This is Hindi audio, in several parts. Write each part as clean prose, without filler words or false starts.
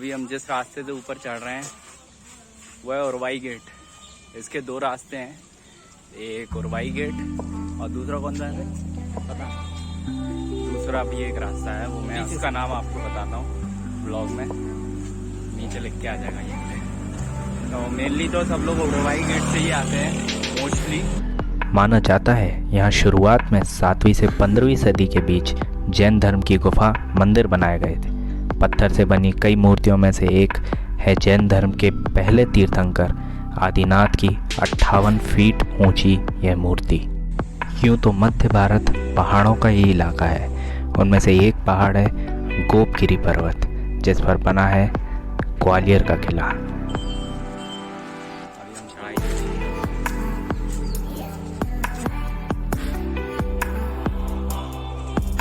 अभी हम जिस रास्ते से ऊपर चढ़ रहे हैं वह है उरवाई गेट। इसके दो रास्ते हैं, एक उरवाई गेट और दूसरा कौन सा है पता। दूसरा भी एक रास्ता है, वो मैं उसका नाम आपको बताता हूँ ब्लॉग में, नीचे लिख के आ जाएगा ये। तो मेनली तो सब लोग उरवाई गेट से ही आते हैं मोस्टली। माना जाता है यहाँ शुरुआत में 7वीं से 15वीं सदी के बीच जैन धर्म की गुफा मंदिर बनाए गए थे। पत्थर से बनी कई मूर्तियों में से एक है जैन धर्म के पहले तीर्थंकर आदिनाथ की 58 फीट ऊंची यह मूर्ति। यूँ तो मध्य भारत पहाड़ों का ही इलाका है। उनमें से एक पहाड़ है गोपगिरी पर्वत, जिस पर बना है ग्वालियर का किला।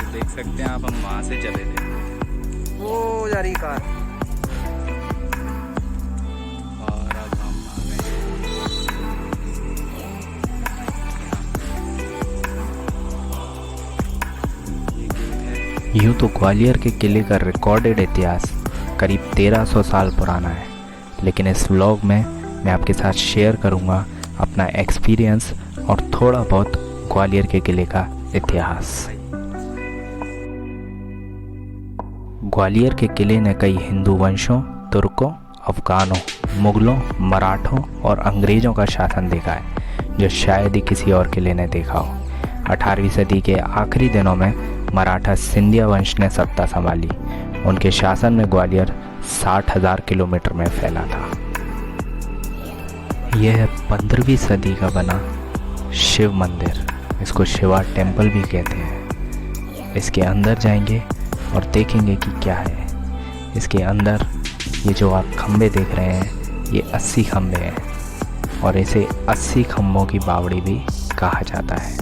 देख सकते हैं आप, हम वहाँ से चले थे, वो जा रही कार, और अब हम आ गए। यूँ तो ग्वालियर के किले का रिकॉर्डेड इतिहास करीब 1300 साल पुराना है, लेकिन इस व्लॉग में मैं आपके साथ शेयर करूँगा अपना एक्सपीरियंस और थोड़ा बहुत ग्वालियर के किले का इतिहास। ग्वालियर के किले ने कई हिंदू वंशों, तुर्कों, अफगानों, मुगलों, मराठों और अंग्रेज़ों का शासन देखा है, जो शायद ही किसी और किले ने देखा हो। 18वीं सदी के आखिरी दिनों में मराठा सिंधिया वंश ने सत्ता संभाली। उनके शासन में ग्वालियर 60,000 किलोमीटर में फैला था। यह है 15वीं सदी का बना शिव मंदिर, इसको शिवा टेम्पल भी कहते हैं। इसके अंदर जाएंगे और देखेंगे कि क्या है इसके अंदर। ये जो आप खंबे देख रहे हैं, ये 80 खंबे हैं और इसे 80 खंबों की बावड़ी भी कहा जाता है।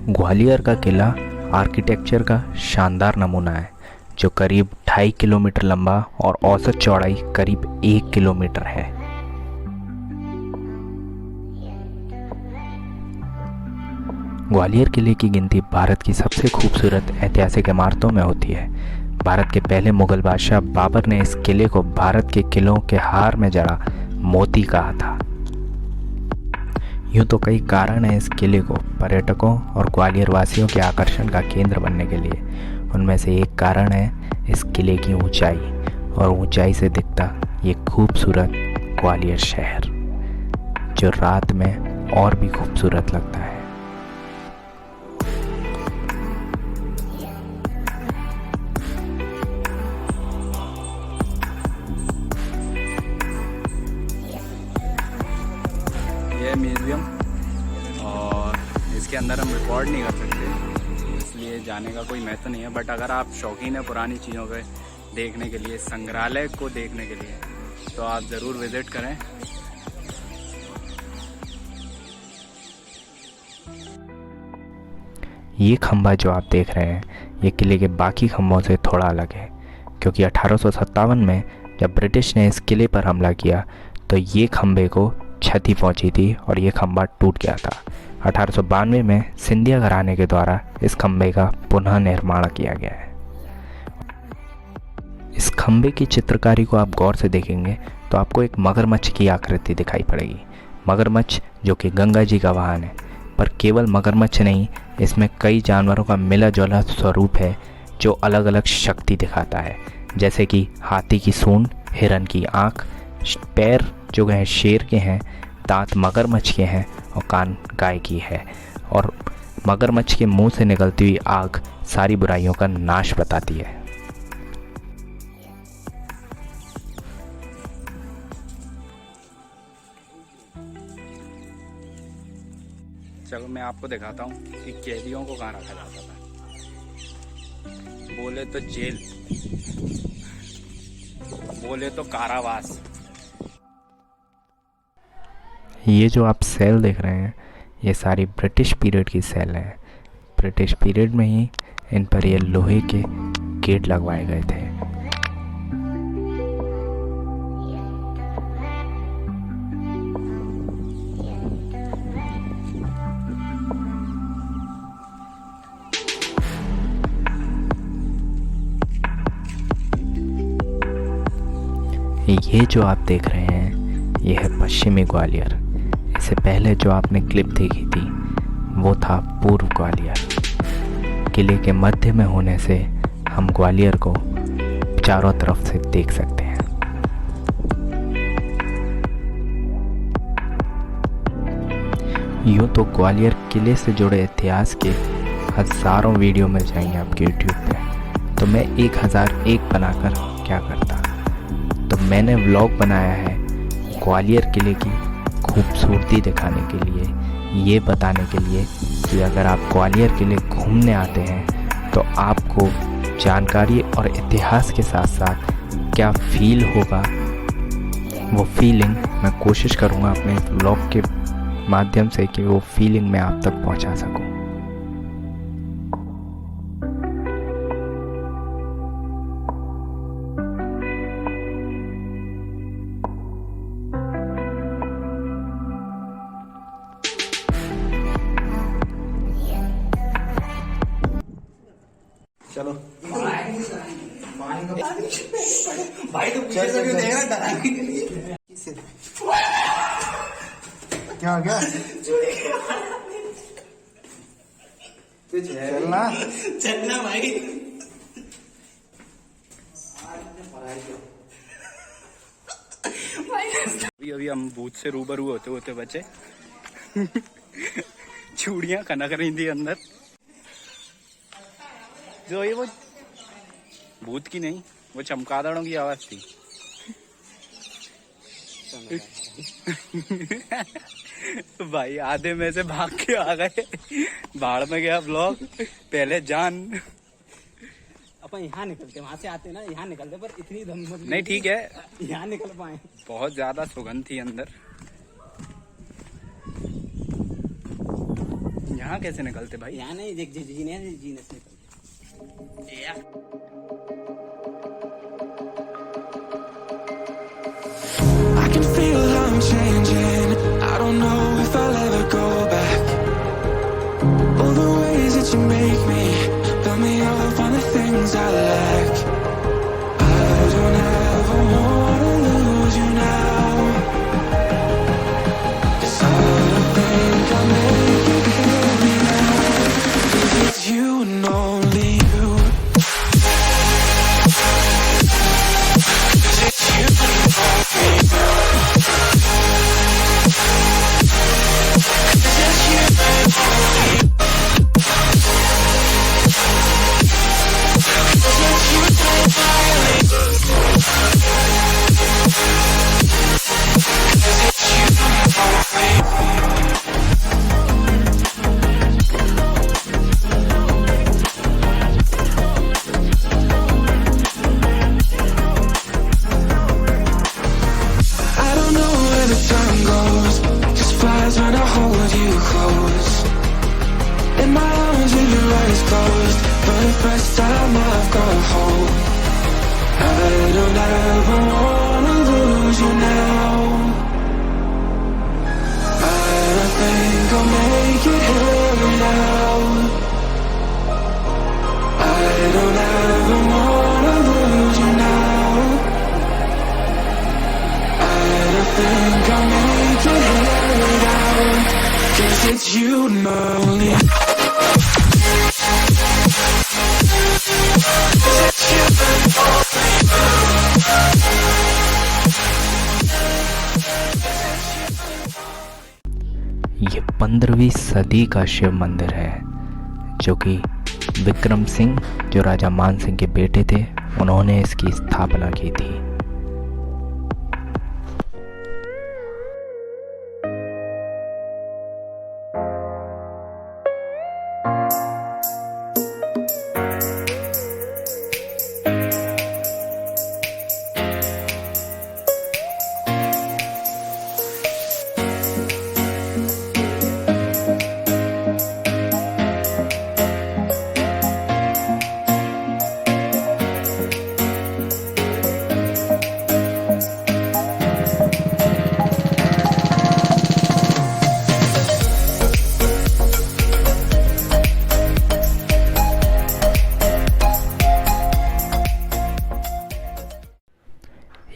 ग्वालियर का किला आर्किटेक्चर का शानदार नमूना है, जो करीब 2.5 किलोमीटर लंबा और औसत चौड़ाई करीब 1 किलोमीटर है। ग्वालियर किले की गिनती भारत की सबसे खूबसूरत ऐतिहासिक इमारतों में होती है। भारत के पहले मुगल बादशाह बाबर ने इस किले को भारत के किलों के हार में जड़ा मोती कहा था। यूँ तो कई कारण हैं इस किले को पर्यटकों और ग्वालियर वासियों के आकर्षण का केंद्र बनने के लिए। उनमें से एक कारण है इस किले की ऊंचाई, और ऊंचाई से दिखता ये खूबसूरत ग्वालियर शहर, जो रात में और भी खूबसूरत लगता है। ये म्यूज़ियम, और इसके अंदर हम रिकॉर्ड नहीं कर सकते, इसलिए जाने का कोई महत्व नहीं है। बट अगर आप शौकीन है पुरानी चीज़ों के देखने के लिए, संग्रहालय को देखने के लिए, तो आप ज़रूर विज़िट करें। ये खंभा जो आप देख रहे हैं, ये किले के बाकी खंभों से थोड़ा अलग है, क्योंकि 1857 में जब ब्रिटिश ने इस किले पर हमला किया तो ये खंभे को क्षति पहुंची थी और ये खंभा टूट गया था। 1892 में सिंधिया घराने के द्वारा इस खंभे का पुनः निर्माण किया गया है। इस खंभे की चित्रकारी को आप गौर से देखेंगे तो आपको एक मगरमच्छ की आकृति दिखाई पड़ेगी। मगरमच्छ जो कि गंगा जी का वाहन है, पर केवल मगरमच्छ नहीं, इसमें कई जानवरों का मिला जुला स्वरूप है जो अलग अलग शक्ति दिखाता है, जैसे कि हाथी की सूंड, हिरन की आँख, पैर जो हैं शेर के हैं, दांत मगरमच्छ के हैं और कान गाय की है, और मगरमच्छ के मुंह से निकलती हुई आग सारी बुराइयों का नाश बताती है। चलो मैं आपको दिखाता हूँ कि कैदियों को कहाँ रखा जाता था। बोले तो जेल, बोले तो कारावास। ये जो आप सेल देख रहे हैं, ये सारी ब्रिटिश पीरियड की सेल हैं। ब्रिटिश पीरियड में ही इन पर ये लोहे के गेट लगवाए गए थे। ये जो आप देख रहे हैं ये है पश्चिमी ग्वालियर। इससे पहले जो आपने क्लिप देखी थी वो था पूर्व ग्वालियर। किले के मध्य में होने से हम ग्वालियर को चारों तरफ से देख सकते हैं। यूँ तो ग्वालियर किले से जुड़े इतिहास के हज़ारों वीडियो मिल जाएंगे आपके यूट्यूब पे, तो मैं 1001 बनाकर क्या करता। तो मैंने व्लॉग बनाया है ग्वालियर किले की खूबसूरती दिखाने के लिए, ये बताने के लिए कि अगर आप ग्वालियर किले घूमने आते हैं तो आपको जानकारी और इतिहास के साथ साथ क्या फील होगा, वो फीलिंग मैं कोशिश करूँगा अपने व्लॉग के माध्यम से कि वो फीलिंग मैं आप तक पहुँचा सकूँ। चलो भाई तो पीछे से क्यों देख रहा डराने के लिए? क्या हो गया? चलना चलना भाई। अभी हम भूत से रूबरू होते होते बचे। चूड़ियां खनक रही थी अंदर, जो ये वो भूत की नहीं, वो चमगादड़ों की आवाज थी। भाई आधे में से भाग के आ गए, भाड़ में गया ब्लॉग। पहले जान अपन यहाँ निकलते, वहां से आते ना, यहाँ निकलते, पर इतनी धमक नहीं, ठीक है, यहाँ निकल पाए। बहुत ज्यादा सुगंध थी अंदर। यहाँ कैसे निकलते भाई? यहाँ नहीं, देख जीने से निकलते। I can feel I'm changing. I don't know if I'll ever go back. All the ways that you make me fill me up on the things I lack. I don't ever wanna lose you now. 'Cause I don't think I'll make it clear now. 'Cause it's you and only you. 'Cause it's you and only you. I don't know where the time goes, just flies when I hold you close. In my arms with your eyes closed, for the first time I've got hope. I don't ever wanna lose you now. I don't think I'll make it here now. I don't ever wanna lose you now. I don't think I'll make it here now. 'Cause it's you and only. 'Cause it's you and only. ये 15वीं सदी का शिव मंदिर है, जो कि विक्रम सिंह, जो राजा मान सिंह के बेटे थे, उन्होंने इसकी स्थापना की थी।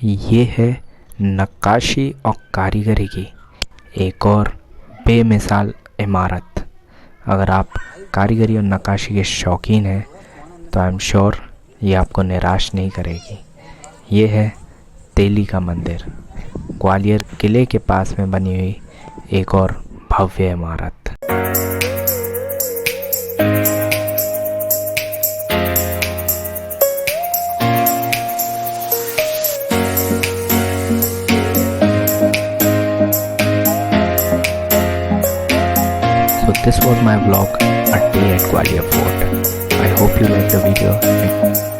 ये है नक्काशी और कारीगरी की एक और बेमिसाल इमारत। अगर आप कारीगरी और नक्काशी के शौकीन हैं तो आई एम श्योर ये आपको निराश नहीं करेगी। ये है तेली का मंदिर, ग्वालियर किले के पास में बनी हुई एक और भव्य इमारत। So this was my vlog, A Day at Gwalior Fort. I hope you liked the video.